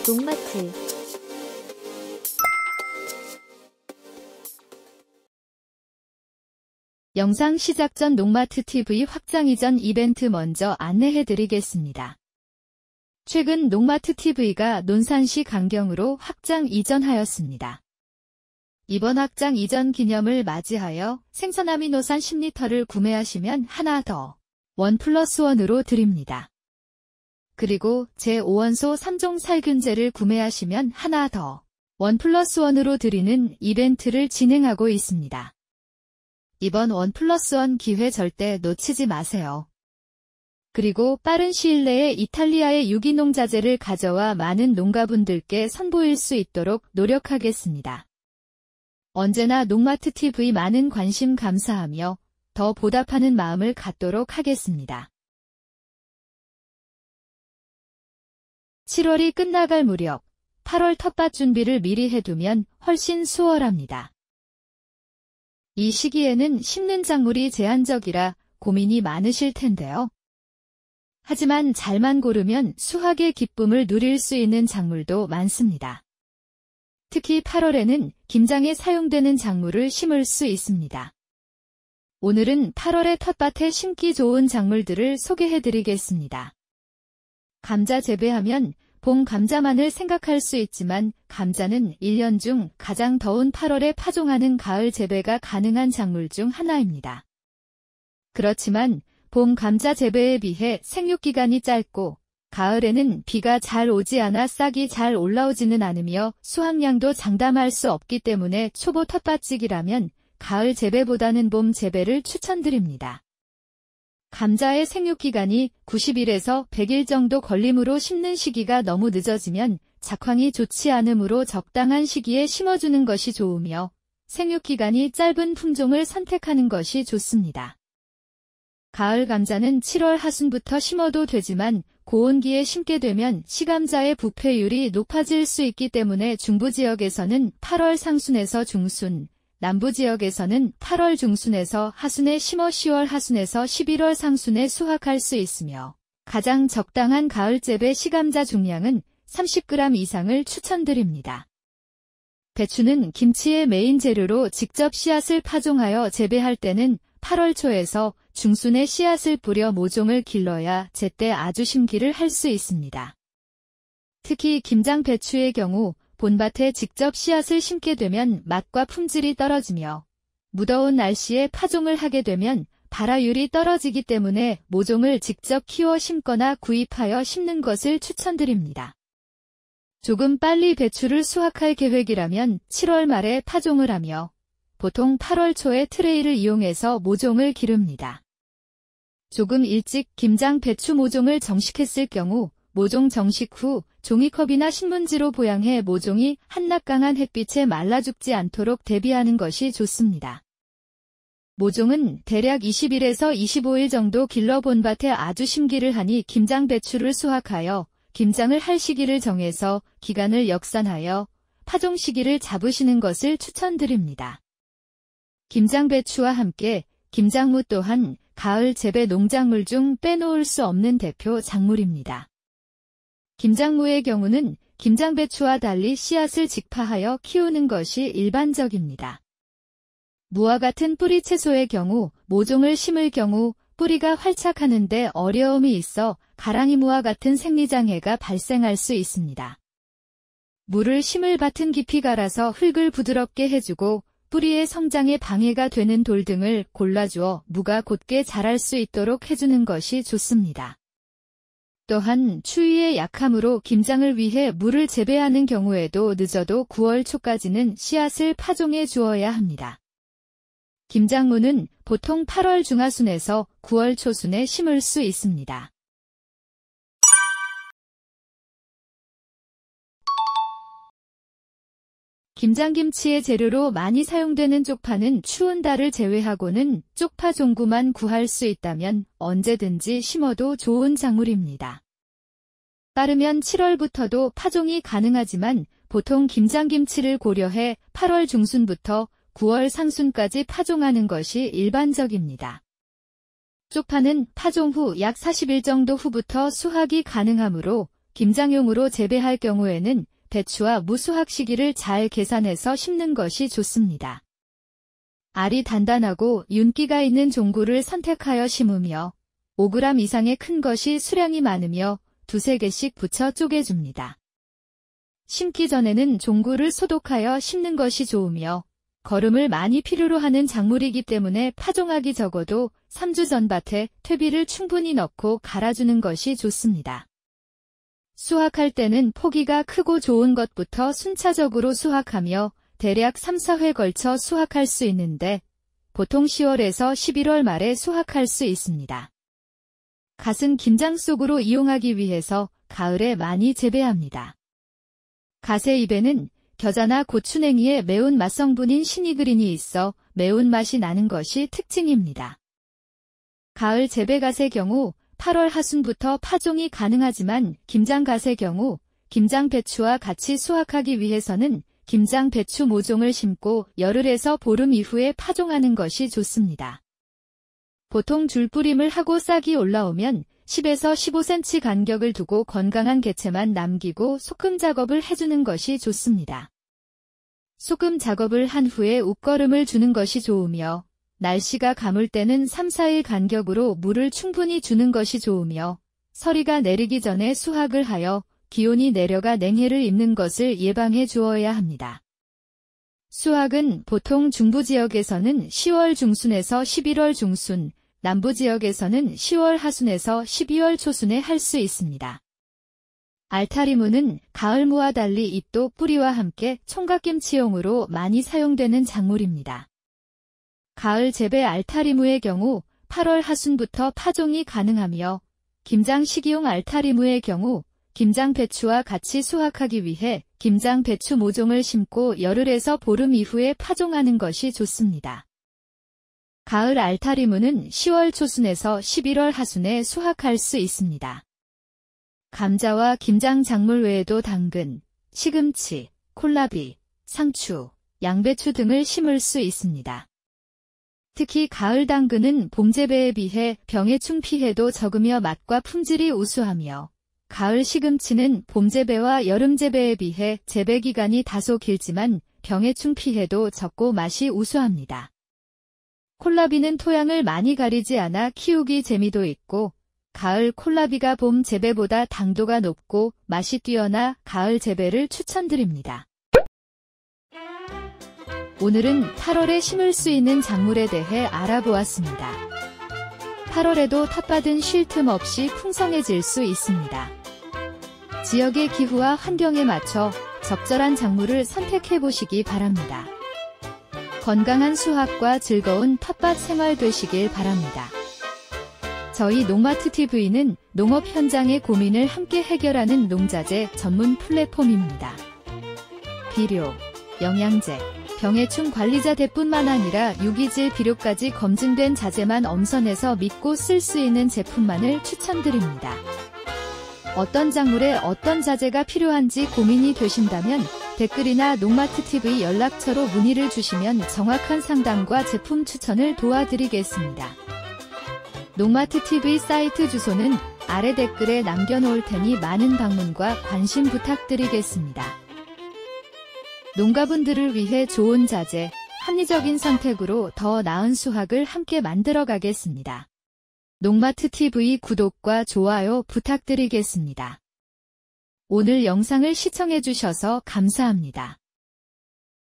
농마트 영상 시작 전 농마트 TV 확장 이전 이벤트 먼저 안내해드리겠습니다. 최근 농마트 TV가 논산시 강경으로 확장 이전하였습니다. 이번 확장 이전 기념을 맞이하여 생선 아미노산 10리터를 구매하시면 하나 더 1+1으로 드립니다. 그리고 제5원소 3종 살균제를 구매하시면 하나 더 1+1으로 드리는 이벤트를 진행하고 있습니다. 이번 1+1 기회 절대 놓치지 마세요. 그리고 빠른 시일 내에 이탈리아의 유기농 자재를 가져와 많은 농가분들께 선보일 수 있도록 노력하겠습니다. 언제나 농마트 TV 많은 관심 감사하며 더 보답하는 마음을 갖도록 하겠습니다. 7월이 끝나갈 무렵 8월 텃밭 준비를 미리 해두면 훨씬 수월합니다. 이 시기에는 심는 작물이 제한적이라 고민이 많으실 텐데요. 하지만 잘만 고르면 수확의 기쁨을 누릴 수 있는 작물도 많습니다. 특히 8월에는 김장에 사용되는 작물을 심을 수 있습니다. 오늘은 8월의 텃밭에 심기 좋은 작물들을 소개해드리겠습니다. 감자 재배하면 봄 감자만을 생각할 수 있지만 감자는 1년 중 가장 더운 8월에 파종하는 가을 재배가 가능한 작물 중 하나입니다. 그렇지만 봄 감자 재배에 비해 생육기간이 짧고 가을에는 비가 잘 오지 않아 싹이 잘 올라오지는 않으며 수확량도 장담할 수 없기 때문에 초보 텃밭지기라면 가을 재배보다는 봄 재배를 추천드립니다. 감자의 생육기간이 90일에서 100일 정도 걸림으로 심는 시기가 너무 늦어지면 작황이 좋지 않으므로 적당한 시기에 심어주는 것이 좋으며 생육기간이 짧은 품종을 선택하는 것이 좋습니다. 가을 감자는 7월 하순부터 심어도 되지만 고온기에 심게 되면 시감자의 부패율이 높아질 수 있기 때문에 중부지역에서는 8월 상순에서 중순, 남부지역에서는 8월 중순에서 하순에 심어 10월 하순에서 11월 상순에 수확할 수 있으며 가장 적당한 가을 재배 시감자 중량은 30g 이상을 추천드립니다. 배추는 김치의 메인 재료로 직접 씨앗을 파종하여 재배할 때는 8월 초에서 중순에 씨앗을 뿌려 모종을 길러야 제때 아주 심기를 할 수 있습니다. 특히 김장 배추의 경우 본밭에 직접 씨앗을 심게 되면 맛과 품질이 떨어지며 무더운 날씨에 파종을 하게 되면 발화율이 떨어지기 때문에 모종을 직접 키워 심거나 구입하여 심는 것을 추천드립니다. 조금 빨리 배추를 수확할 계획이라면 7월 말에 파종을 하며 보통 8월 초에 트레이를 이용해서 모종을 기릅니다. 조금 일찍 김장 배추 모종을 정식했을 경우 모종 정식 후 종이컵이나 신문지로 보양해 모종이 한낮 강한 햇빛에 말라 죽지 않도록 대비하는 것이 좋습니다. 모종은 대략 20일에서 25일 정도 길러 본밭에 아주 심기를 하니 김장 배추를 수확하여 김장을 할 시기를 정해서 기간을 역산하여 파종 시기를 잡으시는 것을 추천드립니다. 김장 배추와 함께 김장무 또한 가을 재배 농작물 중 빼놓을 수 없는 대표 작물입니다. 김장무의 경우는 김장배추와 달리 씨앗을 직파하여 키우는 것이 일반적입니다. 무와 같은 뿌리 채소의 경우 모종을 심을 경우 뿌리가 활착하는데 어려움이 있어 가랑이무와 같은 생리장애가 발생할 수 있습니다. 무를 심을 밭은 깊이 갈아서 흙을 부드럽게 해주고 뿌리의 성장에 방해가 되는 돌 등을 골라주어 무가 곧게 자랄 수 있도록 해주는 것이 좋습니다. 또한 추위에 약하므로 김장을 위해 무를 재배하는 경우에도 늦어도 9월 초까지는 씨앗을 파종해 주어야 합니다. 김장무는 보통 8월 중하순에서 9월 초순에 심을 수 있습니다. 김장김치의 재료로 많이 사용되는 쪽파는 추운 달을 제외하고는 쪽파 종구만 구할 수 있다면 언제든지 심어도 좋은 작물입니다. 빠르면 7월부터도 파종이 가능하지만 보통 김장김치를 고려해 8월 중순부터 9월 상순까지 파종하는 것이 일반적입니다. 쪽파는 파종 후 약 40일 정도 후부터 수확이 가능하므로 김장용으로 재배할 경우에는 배추와 무수확 시기를 잘 계산해서 심는 것이 좋습니다. 알이 단단하고 윤기가 있는 종구를 선택하여 심으며 5g 이상의 큰 것이 수량이 많으며 두세 개씩 붙여 쪼개줍니다. 심기 전에는 종구를 소독하여 심는 것이 좋으며 거름을 많이 필요로 하는 작물이기 때문에 파종하기 적어도 3주 전 밭에 퇴비를 충분히 넣고 갈아주는 것이 좋습니다. 수확할 때는 포기가 크고 좋은 것부터 순차적으로 수확하며 대략 3-4회 걸쳐 수확할 수 있는데 보통 10월에서 11월 말에 수확할 수 있습니다. 갓은 김장 속으로 이용하기 위해서 가을에 많이 재배합니다. 갓의 잎에는 겨자나 고추냉이의 매운 맛성분인 시니그린이 있어 매운맛이 나는 것이 특징입니다. 가을 재배갓의 경우 8월 하순부터 파종이 가능하지만 김장갓의 경우 김장배추와 같이 수확하기 위해서는 김장배추 모종을 심고 열흘에서 보름 이후에 파종하는 것이 좋습니다. 보통 줄뿌림을 하고 싹이 올라오면 10에서 15cm 간격을 두고 건강한 개체만 남기고 소금 작업을 해주는 것이 좋습니다. 소금 작업을 한 후에 웃거름을 주는 것이 좋으며 날씨가 가물 때는 3-4일 간격으로 물을 충분히 주는 것이 좋으며 서리가 내리기 전에 수확을 하여 기온이 내려가 냉해를 입는 것을 예방해 주어야 합니다. 수확은 보통 중부지역에서는 10월 중순에서 11월 중순, 남부지역에서는 10월 하순에서 12월 초순에 할 수 있습니다. 알타리무는 가을무와 달리 잎도 뿌리와 함께 총각김치용으로 많이 사용되는 작물입니다. 가을 재배 알타리무의 경우 8월 하순부터 파종이 가능하며 김장 시기용 알타리무의 경우 김장배추와 같이 수확하기 위해 김장배추 모종을 심고 열흘에서 보름 이후에 파종하는 것이 좋습니다. 가을 알타리무는 10월 초순에서 11월 하순에 수확할 수 있습니다. 감자와 김장 작물 외에도 당근, 시금치, 콜라비, 상추, 양배추 등을 심을 수 있습니다. 특히 가을 당근은 봄 재배에 비해 병해충 피해도 적으며 맛과 품질이 우수하며 가을 시금치는 봄 재배와 여름 재배에 비해 재배 기간이 다소 길지만 병해충 피해도 적고 맛이 우수합니다. 콜라비는 토양을 많이 가리지 않아 키우기 재미도 있고 가을 콜라비가 봄 재배보다 당도가 높고 맛이 뛰어나 가을 재배를 추천드립니다. 오늘은 8월에 심을 수 있는 작물에 대해 알아보았습니다. 8월에도 텃밭은 쉴 틈 없이 풍성해질 수 있습니다. 지역의 기후와 환경에 맞춰 적절한 작물을 선택해 보시기 바랍니다. 건강한 수확과 즐거운 텃밭 생활 되시길 바랍니다. 저희 농마트TV는 농업 현장의 고민을 함께 해결하는 농자재 전문 플랫폼입니다. 비료, 영양제, 병해충 관리자 대뿐만 아니라 유기질 비료까지 검증된 자재만 엄선해서 믿고 쓸 수 있는 제품만을 추천드립니다. 어떤 작물에 어떤 자재가 필요한지 고민이 되신다면 댓글이나 농마트TV 연락처로 문의를 주시면 정확한 상담과 제품 추천을 도와드리겠습니다. 농마트TV 사이트 주소는 아래 댓글에 남겨놓을 테니 많은 방문과 관심 부탁드리겠습니다. 농가분들을 위해 좋은 자재, 합리적인 선택으로 더 나은 수확을 함께 만들어 가겠습니다. 농마트TV 구독과 좋아요 부탁드리겠습니다. 오늘 영상을 시청해주셔서 감사합니다.